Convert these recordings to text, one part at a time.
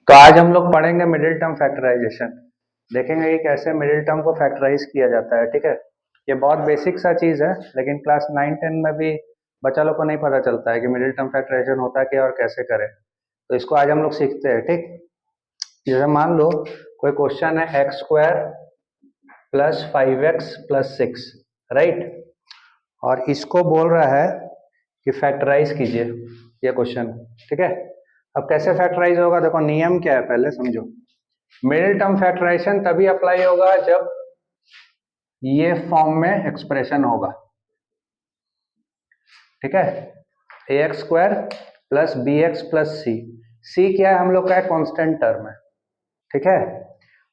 तो आज हम लोग पढ़ेंगे मिडिल टर्म फैक्टराइजेशन। देखेंगे कि कैसे मिडिल टर्म को फैक्टराइज किया जाता है। ठीक है, ये बहुत बेसिक सा चीज है, लेकिन क्लास 9-10 में भी बच्चा लोग को नहीं पता चलता है कि मिडिल टर्म फैक्टराइजेशन होता क्या और कैसे करें। तो इसको आज हम लोग सीखते हैं। ठीक, जैसे मान लो कोई क्वेश्चन है x square plus 5x plus 6, right, और इसको बोल रहा है कि फैक्टराइज कीजिए ये क्वेश्चन। ठीक है, अब कैसे फैक्टराइज होगा, देखो नियम क्या है पहले समझो। मिडिल टर्म फैक्टराइजेशन तभी अप्लाई होगा जब ये फॉर्म में एक्सप्रेशन होगा। ठीक है, a x square plus b x plus c, c क्या है हम लोग का, कांस्टेंट टर्म है। ठीक है,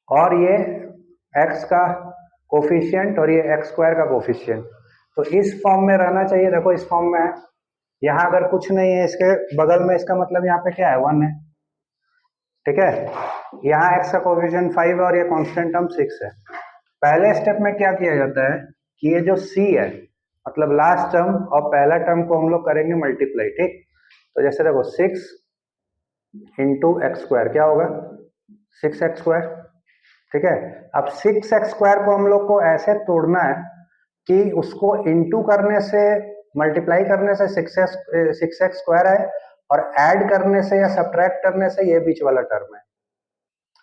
और ये एक्स का कोफिशिएंट और ये एक्स स्क्वायर का कोफिशिएंट, तो इस फॉर्म में रहना चाहिए। देखो इस फॉर्म में है, यहाँ अगर कुछ नहीं है इसके बगल में, इसका मतलब यहाँ पे क्या है, 1 है। ठीक है, यहाँ x का कोफिशिएंट 5 है और ये कांस्टेंट टर्म 6 है। पहले स्टेप में क्या किया जाता है कि ये जो c है, मतलब लास्ट टर्म और पहला टर्म को हम लोग करेंगे मल्टीप्लाई। ठीक, तो जैसे देखो 6 इंटू एक्स स्क्वायर क्या होगा, 6x स्क्वायर। ठीक है, अब 6x स्क्वायर को हम लोग को ऐसे तोड़ना है कि उसको इंटू करने से, मल्टीप्लाई करने से 6x स्क्वायर है, और ऐड करने से या सब्ट्रैक्ट करने से ये बीच वाला टर्म है।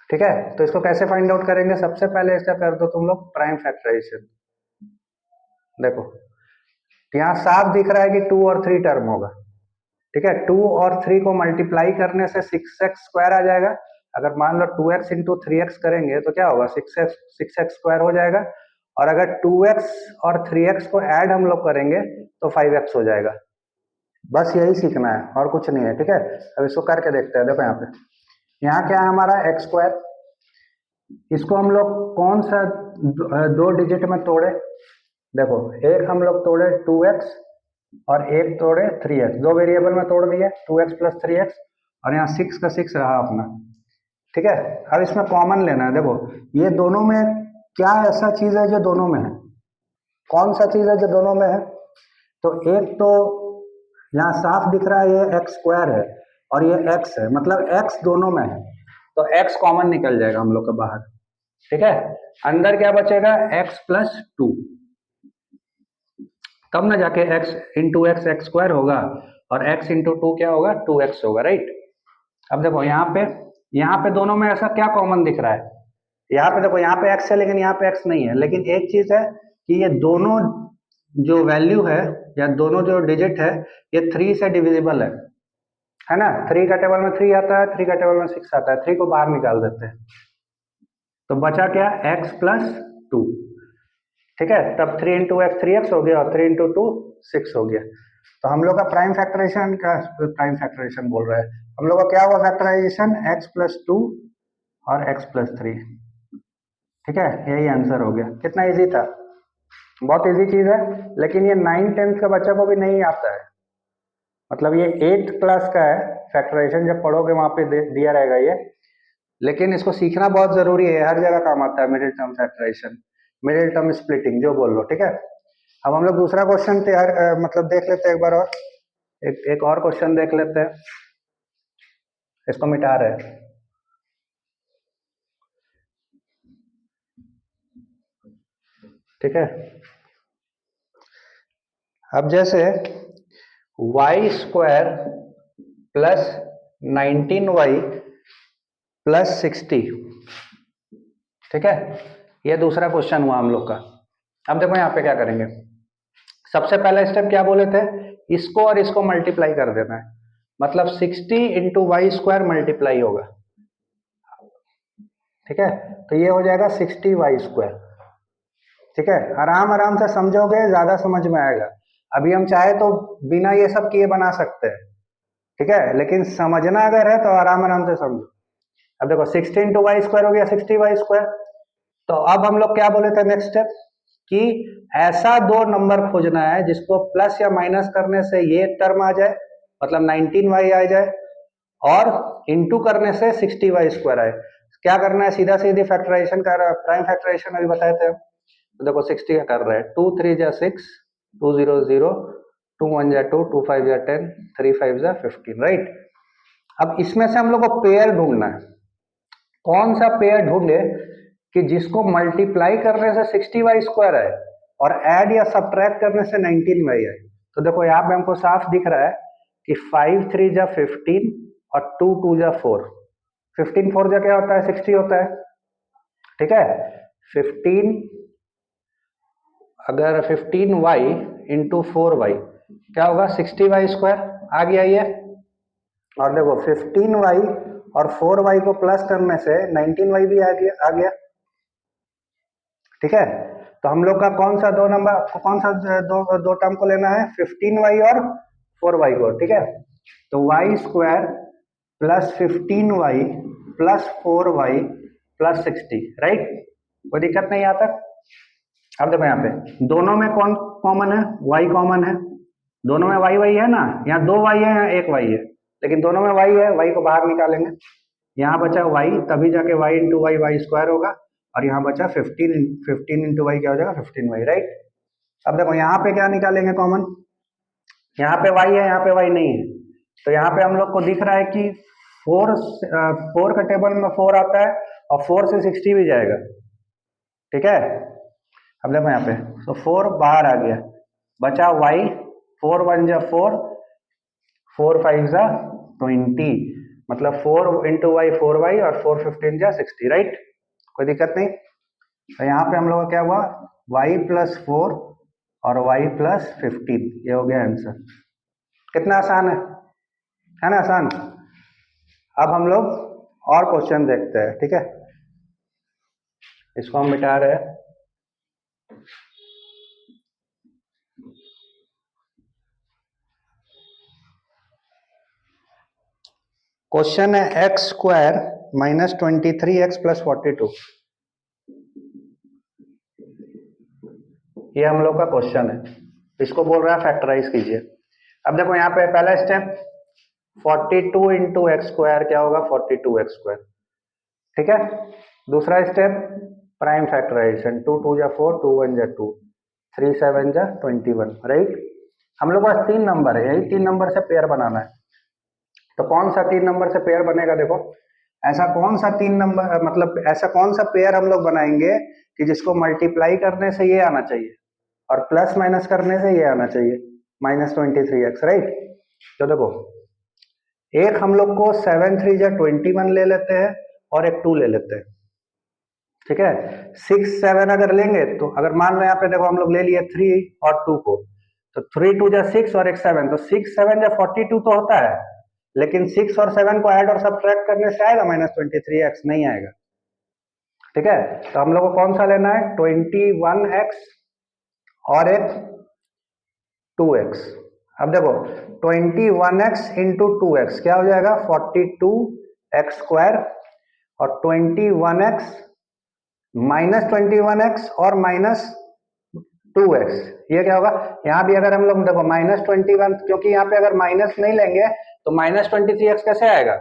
ठीक है, तो इसको कैसे फाइंड आउट करेंगे, सबसे पहले इसका कर दो तुम लोग प्राइम फैक्टराइजेशन। देखो यहाँ साफ दिख रहा है कि 2 और 3 टर्म होगा। ठीक है, 2 और 3 को मल्टीप्लाई करने से 6x स्क्वायर आ जाएगा। अगर मान लो 2x इंटू 3x करेंगे तो क्या होगा, 6x स्क्वायर हो जाएगा। और अगर 2x और 3x को ऐड हम लोग करेंगे तो 5x हो जाएगा। बस यही सीखना है और कुछ नहीं है। ठीक है, अब इसको करके देखते हैं। देखो यहाँ पे, यहाँ क्या है हमारा एक्स स्क्वायर, इसको हम लोग कौन सा दो डिजिट में तोड़े, देखो एक हम लोग तोड़े 2x और एक तोड़े 3x, दो वेरिएबल में तोड़ दिए 2x प्लस 3x, और यहाँ 6 का 6 रहा अपना। ठीक है, अब इसमें कॉमन लेना है। देखो ये दोनों में क्या ऐसा चीज है जो दोनों में है, कौन सा चीज है जो दोनों में है, तो एक तो यहाँ साफ दिख रहा है ये एक्स स्क्वायर है और ये x है, मतलब x दोनों में है, तो x कॉमन निकल जाएगा हम लोग का बाहर। ठीक है, अंदर क्या बचेगा, x प्लस 2, तब ना जाके x into x x square होगा और x इंटू 2 क्या होगा, 2x होगा, राइट। अब देखो यहाँ पे दोनों में ऐसा क्या कॉमन दिख रहा है, यहाँ पे देखो यहाँ पे x है लेकिन यहाँ पे x नहीं है, लेकिन एक चीज है कि ये दोनों जो वैल्यू है या दोनों जो डिजिट है ये 3 से डिविजिबल है ना। 3 का टेबल में 3 आता है, 3 का टेबल में 6 आता है, 3 को बाहर निकाल देते हैं, तो बचा क्या, x प्लस 2। ठीक है, तब 3 इंटू एक्स 3x हो गया और 3 इंटू 2 6 हो गया। तो हम लोग का प्राइम फैक्टराइजेशन बोल रहा है, हम लोग का क्या हुआ फैक्टराइजेशन, x प्लस 2 और x प्लस 3। ठीक है, यही आंसर हो गया। कितना इजी था, बहुत इजी चीज है, लेकिन ये 9-10 के बच्चे को भी नहीं आता है, मतलब ये 8th क्लास का है। फैक्टराइजेशन जब पढ़ोगे वहां पे दिया रहेगा ये, लेकिन इसको सीखना बहुत जरूरी है, हर जगह काम आता है middle term factorization, middle term splitting जो बोल लो। ठीक है, अब हम लोग दूसरा क्वेश्चन तैयार मतलब देख लेते हैं एक बार, और एक और क्वेश्चन देख लेते हैं। इसको मिटा रहे हैं। ठीक है, अब जैसे Y square plus 19y plus 60, ठीक है, ये दूसरा क्वेश्चन हुआ हम लोग का। अब देखो यहाँ पे क्या करेंगे, सबसे पहला स्टेप क्या बोले थे, इसको और इसको मल्टीप्लाई कर देना है, मतलब 60 इंटू वाई स्क्वायर मल्टीप्लाई होगा। ठीक है, तो ये हो जाएगा 60y स्क्वायर। ठीक है, आराम आराम से समझोगे ज्यादा समझ में आएगा। अभी हम चाहे तो बिना ये सब किए बना सकते हैं, ठीक है, लेकिन समझना अगर है तो आराम आराम से समझो। अब देखो 60 इंटू वाई स्क्वायर हो गया 60y स्क्वायर। तो अब हम लोग क्या बोले थे नेक्स्ट स्टेप, कि ऐसा दो नंबर खोजना है जिसको प्लस या माइनस करने से ये टर्म आ जाए, मतलब 19y आ जाए, और इंटू करने से 60y स्क्वायर आए। क्या करना है, सीधा सीधी फैक्टराइजेशन कर, प्राइम फैक्टराइजेशन अभी बताए थे। तो देखो 60 का कर रहे हैं, 2 3 जा 6, 2 0 0, 2 1 जा 2, 2 5 जा 10, 3 5 जा 15, राइट। अब इसमें से हम लोग को पेयर ढूंढना है, कौन सा पेयर ढूंढे कि जिसको मल्टीप्लाई करने से 60y² है और ऐड या सब्ट्रैक्ट करने से 19y है। तो देखो यहाँ पे हमको साफ दिख रहा है कि 5 3 जा 15 और 2 2 जा 4। 15 4 जा क्या होता है, 60 होता है। ठीक है, 15 अगर 15y इंटू 4y क्या होगा, 60y² आ गया ये। और देखो 15y और 4y को प्लस करने से 19y भी आ गया। ठीक है, तो हम लोग का कौन सा कौन सा दो टर्म को लेना है, 15y और 4y को। ठीक है, तो y² plus 15y plus 4y plus 60, right. कोई दिक्कत नहीं यहाँ तक। अब देखो यहाँ पे दोनों में कौन कॉमन है, y कॉमन है। दोनों में y है ना, यहाँ 2 y है, यहाँ 1 y है, लेकिन दोनों में y है, y को बाहर निकालेंगे। यहाँ बचा y, तभी जाके y इंटू वाई y² होगा। और यहाँ बचा 15 इंटू वाई क्या हो जाएगा, 15y, राइट। अब देखो यहाँ पे क्या निकालेंगे कॉमन, यहाँ पे y है, यहाँ पे y नहीं है। तो यहाँ पे हम लोग को दिख रहा है कि 4 का टेबल में 4 आता है और 4 से 60 भी जाएगा। ठीक है, अब देखो यहाँ पे तो 4 बाहर आ गया, बचा y, 4 1 जा 4, 4 5 जा 20, मतलब 4 इंटू वाई 4y और 4 15 जा 60, राइट। कोई दिक्कत नहीं। तो यहाँ पे हम लोग का क्या हुआ, y प्लस 4 और y प्लस 15, ये हो गया आंसर। कितना आसान है ना, आसान। अब हम लोग और क्वेश्चन देखते हैं। ठीक है, इसको हम मिटा रहे हैं। क्वेश्चन है x² माइनस 23x प्लस 42। ये हम लोग का क्वेश्चन है, इसको बोल रहा है फैक्टराइज कीजिए। अब देखो यहाँ पे पहला स्टेप 42 इंटू x² क्या होगा, 42x²। ठीक है, दूसरा स्टेप प्राइम फैक्टराइजेशन, 2 2 जा 4, 2 1 जा 2, 3 7 जा 21, राइट। हम लोग पास 3 नंबर है, यही 3 नंबर से पेयर बनाना है। तो कौन सा 3 नंबर से पेयर बनेगा, देखो ऐसा कौन सा 3 नंबर, मतलब ऐसा कौन सा पेयर हम लोग बनाएंगे कि जिसको मल्टीप्लाई करने से ये आना चाहिए और प्लस माइनस करने से ये आना चाहिए, -23x, राइट। तो देखो एक हम लोग को 7 3 जा 21 ले लेते हैं और एक 2 ले लेते हैं। ठीक है, 6 7 अगर लेंगे तो अगर मान लो यहाँ पे देखो हम लोग ले लिए 3 और 2 को, तो 3 2 जा 6 और एक 7, तो 6 7 जा 42 तो होता है, लेकिन 6 और 7 को ऐड और सब्ट्रैक्ट करने से आएगा -23x, नहीं आएगा। ठीक है, तो हम लोग को कौन सा लेना है, 21x और एक 2x। अब देखो 21x इंटू 2x क्या हो जाएगा, 42x² और 21x माइनस 21x और -2x, ये क्या होगा। यहाँ भी अगर हम लोग देखो -21, क्योंकि यहाँ पे अगर माइनस नहीं लेंगे तो -23x कैसे आएगा,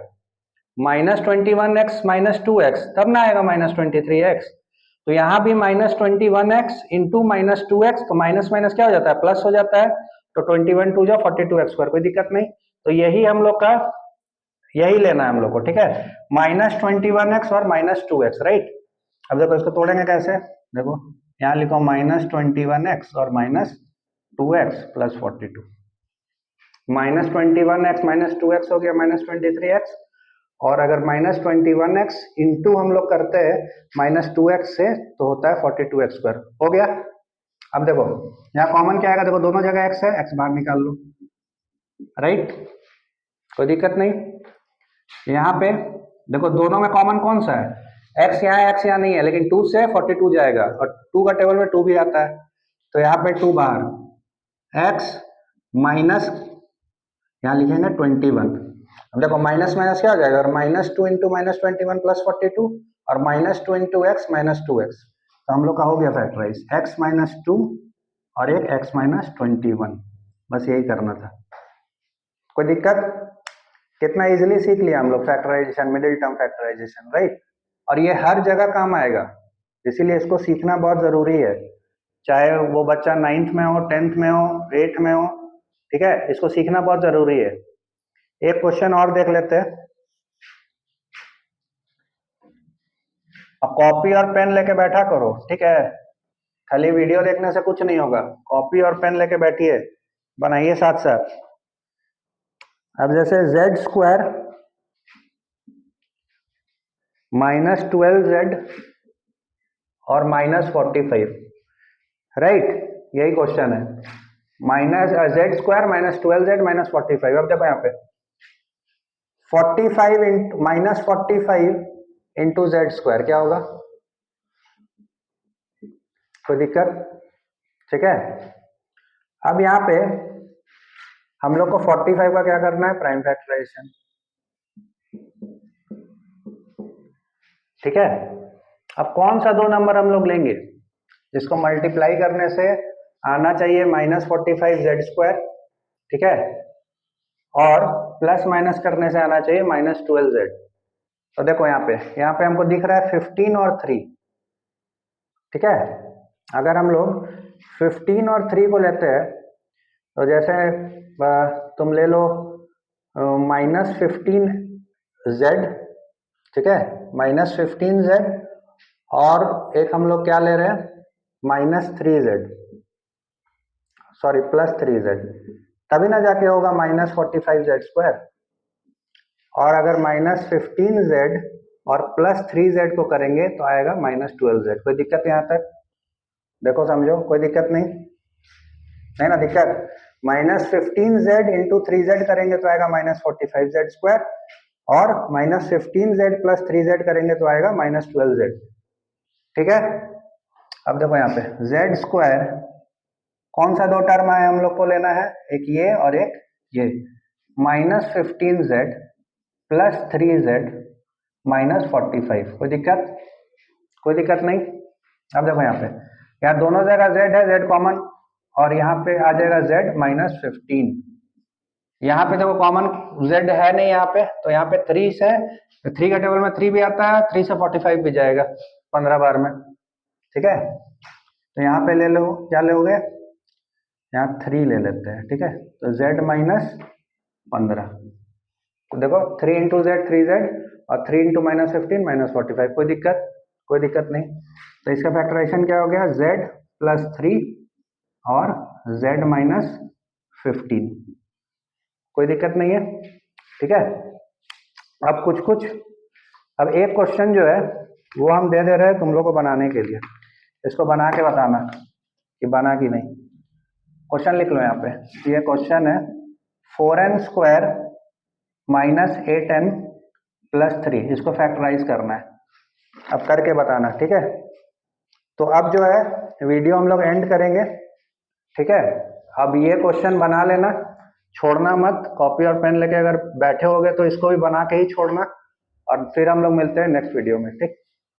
-21x -2x, तब ना आएगा -23x। तो यहाँ भी -21x इंटू -2x, तो माइनस माइनस क्या हो जाता है, प्लस हो जाता है। तो 21 2 जा 42x², कोई दिक्कत नहीं। तो यही हम लोग का, यही लेना है हम लोग को। ठीक है, -21x और -2x, राइट। अब देखो इसको तोड़ेंगे कैसे, देखो यहाँ लिखो -21x और -2x प्लस 42, -21x -2x हो गया -23x, और अगर -21x इंटू हम लोग करते हैं -2x से तो होता है 42x², हो गया। अब देखो यहाँ कॉमन क्या आएगा, देखो दोनों जगह x है, x बाहर निकाल लो, राइट, कोई दिक्कत नहीं। यहाँ पे देखो दोनों में कॉमन कौन सा है, x यहाँ है, x यहाँ नहीं है, लेकिन 2 से 42 जाएगा और 2 का टेबल में 2 भी आता है, तो यहाँ पे 2 बाहर, x माइनस यहाँ लिखेंगे 21। अब देखो माइनस माइनस क्या हो जाएगा, -2 इंटू -21 प्लस 42 और -2 इंटू x -2x, तो हम लोग का हो गया फैक्टराइज, x -2 और एक x -21, बस यही करना था। कोई दिक्कत, कितना इजीली सीख लिया हम लोग factorization, middle term factorization, right. और ये हर जगह काम आएगा, इसीलिए इसको सीखना बहुत जरूरी है, चाहे वो बच्चा 9th में हो, 10th में हो, 8th में हो। ठीक है, इसको सीखना बहुत जरूरी है। एक क्वेश्चन और देख लेते हैं। अब कॉपी और पेन लेके बैठा करो, ठीक है, खाली वीडियो देखने से कुछ नहीं होगा, कॉपी और पेन लेके बैठिए, बनाइए साथ साथ। अब जैसे जेड स्क्वायर -12z और -45, राइट, यही क्वेश्चन है। Z square -12z -45। अब देखो यहाँ पे 45 इंटू जेड स्क्वायर क्या होगा, कोई दिक्कत, ठीक है। अब यहाँ पे हम लोग को 45 का क्या करना है, प्राइम फैक्टराइजेशन, ठीक है। अब कौन सा दो नंबर हम लोग लेंगे जिसको मल्टीप्लाई करने से आना चाहिए -45z², ठीक है, और प्लस माइनस करने से आना चाहिए -12z। तो देखो यहाँ पे हमको दिख रहा है 15 और 3, ठीक है। अगर हम लोग 15 और 3 को लेते हैं तो जैसे तुम ले लो -15z, ठीक है, -15z, और एक हम लोग क्या ले रहे हैं -3z, सॉरी +3z, तभी ना जाके होगा -45z²। और अगर -15z और +3z को करेंगे तो आएगा -12z। कोई दिक्कत यहाँ तक, देखो समझो, कोई दिक्कत नहीं है ना, दिक्कत। -15z इंटू 3z करेंगे तो आएगा -45z², और -15z + 3z करेंगे तो आएगा -12z, ठीक है। अब देखो यहाँ पे z स्क्वायर, कौन सा दो टर्म है हम लोग को लेना है, एक ये और एक ये, -15z + 3z -45। कोई दिक्कत, कोई दिक्कत नहीं। अब देखो यहाँ पे, यहाँ दोनों जगह z है, z कॉमन, और यहाँ पे आ जाएगा z -15। यहाँ पे देखो कॉमन z है नहीं यहाँ पे, तो यहाँ पे 3 से 3 का टेबल में 3 भी आता है, 3 से 45 भी जाएगा 15 बार में, ठीक है। तो यहाँ पे ले लो, क्या लोगे, यहाँ 3 ले लेते हैं, ठीक है। तो z -15, तो देखो 3 इंटू जेड 3z, और 3 इंटू -15 -45। कोई दिक्कत, कोई दिक्कत नहीं। तो इसका फैक्टराइजेशन क्या हो गया, z +3 और z -15। कोई दिक्कत नहीं है, ठीक है। अब कुछ अब एक क्वेश्चन जो है वो हम दे रहे हैं तुम लोग को बनाने के लिए, इसको बना के बताना कि बना कि नहीं। क्वेश्चन लिख लो यहाँ पे, ये क्वेश्चन है 4n² -8n + 3, इसको फैक्टराइज करना है, अब करके बताना, ठीक है। तो अब जो है वीडियो हम लोग एंड करेंगे, ठीक है। अब ये क्वेश्चन बना लेना, छोड़ना मत, कॉपी और पेन लेके अगर बैठे होगे तो इसको भी बना के ही छोड़ना, और फिर हम लोग मिलते हैं नेक्स्ट वीडियो में, ठीक।